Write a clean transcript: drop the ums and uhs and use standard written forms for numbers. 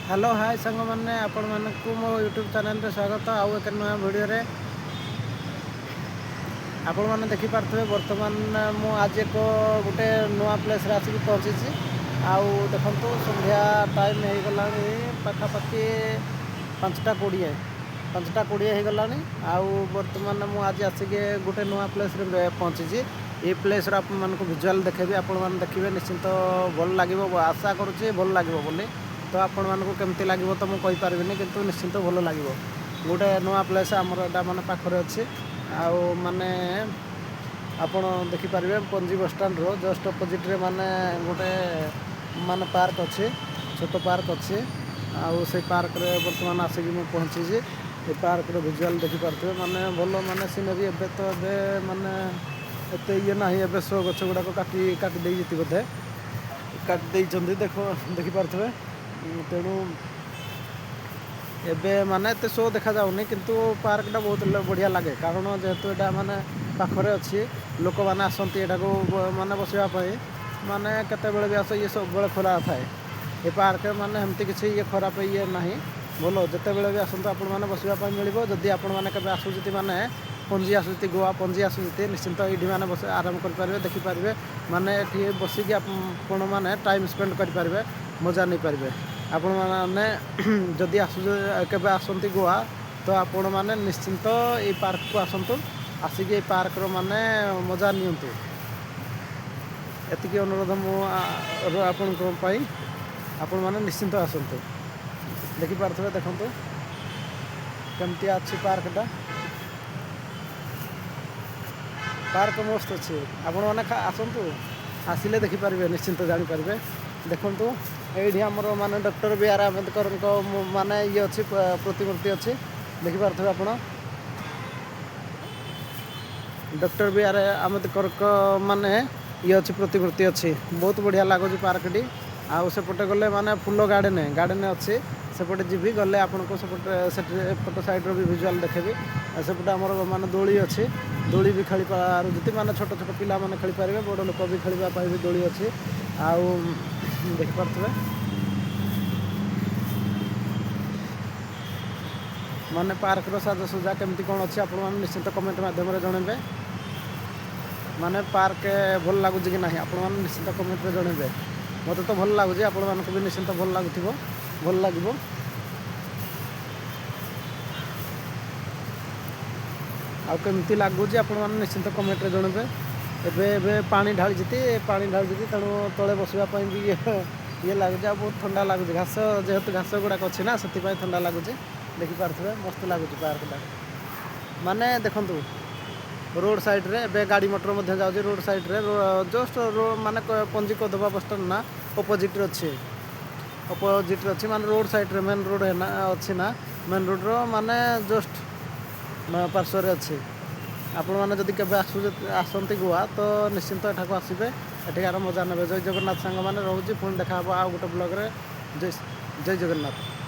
Hello hi सांग मैंने आपण मानक मो यूट्यूब चैनल रे स्वागत आउ एक नया वीडियो रे आपण मैंने देखिपे बर्तमान मु आज एक गोटे नुआ प्लेस रे आसिक पहुँची आउ देखु संध्या टाइम हो गला पाखापाखि 5:20 हो गला आउ बर्तमान मु आज आसिक गोटे नुआ प्लेस रे पहुँची ये प्लेस आप विजुअल देखेबी आपण मैंने देखिए निश्चिंत भल लगे आशा करुँचे भल लगे बोली तो आपण मानक केमती लगे तो मुझे पारिनी किंतु निश्चिंत भल लगे गोटे नुआ प्लेस आमर एटा माने पाखरे अच्छे आउ माने आपण देखिपारे पंजी बस स्टाण्ड रो जस्ट अपोजिट रे माने गोटे माने पार्क अच्छे छोट पार्क अच्छे आउ से पार्क रे वर्तमान आसिक मुझे पहुँची ये पार्क रो विजुअल देखिपारे माने भल माने सीनरी एबे तो एबे माने एत ये ना एबे सो गछ गुड़ाक काटी दे बोधे काटी देखो देखिपारे तेणु एबे माने एत शो देखा जाऊनी किंतु पार्कटा बहुत बढ़िया लगे कारण जेहेतु यहाँ माने पाखरे अच्छी लोक मैंने आसती यहाँ को माने बसवाई माने केतबेले भी आस ये सब बड़े खोला थाए ये पार्क माने एमती किसी ये खराब ये ना भल जिते बड़े भी आसतु आपण मैंने बसवाई मिले जदि आपण मैंने आसुचती माने पंजी आसुचती गोवा पंजी आसुचती निश्चिंत ये मैंने बस आराम करें देखिपारे माने ये बसिक आपण मैंने टाइम स्पेंड करें मजा नहीं पारे आपण मैंने जदि केबे आसती गोवा तो आपण मैंने निश्चिंत ये पार्क को आसतु आसिक ये पार्क रो माने मजा नियंतु एतिकी अनुरोध मु आपण मैंने निश्चिंत आसतु देखिपारे देखु केमती अच्छी पार्कटा पार्क मस्त अच्छे आपण मैंने आसतु आसिले देखिपारे निश्चिंत जानीपारे देखु ये आमर माने डॉक्टर बी.आर. आंबेडकर माने ये अच्छी प्रतिमूर्ति अच्छी देखिपारे आप डॉक्टर बी.आर. आंबेडकर माने ये अच्छी प्रतिमूर्ति अच्छी बहुत बढ़िया लगुच पार्कटी आउ सेपटे गले माने फुल गार्डन अच्छी सेपटे जीवी गले आपन को सेपटे फोटो साइड रो भी विजुअल देखेबी सेपटे आमर माने दोली अच्छी दोली भी खेली पारुती माने छोट छोट पिला माने खेली पारे बड़ लोक भी खेलवा भी दोली अच्छी आउ देखिपारे माने पार्क रो साजसज्जा केमती कौन अच्छी आप निश्चिंत कमेंट माध्यम जनइबे माने पार्क भल लगुच कि ना आप निश्चिंत कमेंट में जनइबे मत तो भल लगुच आपण भी निश्चिंत भल लगुव भल लगे आमती लगुच आप निश्चिंत कमेंट में जनइबे एबे पानी ढाली तेणु तले बसवाई भी ये लगुच बहुत ठंडा लगुच घास जेहेतु घास गुड़ाक अच्छी ना से ठंडा लगुच देखिपारे मस्त लगुच पार्कटा माने देखु रोड साइड रे एबे गाड़ी मोटर जाऊँगी रोड साइड रे जस्ट माने पंजी कोदबा बस स्टाण्ड ना अपोजिट अच्छी माने रोड साइड रे मेन रोड है ना अच्छी ना मेन रोड रो माने जस्ट पार्श्व रे अच्छी आपण मैंने जदि केबे आसती गोवा तो निश्चिंत एठाक आसबे एठार मजा ने जय जगन्नाथ सांग मैंने रोचे पुणी देखा आउ गोटे ब्लॉग रे जय जगन्नाथ।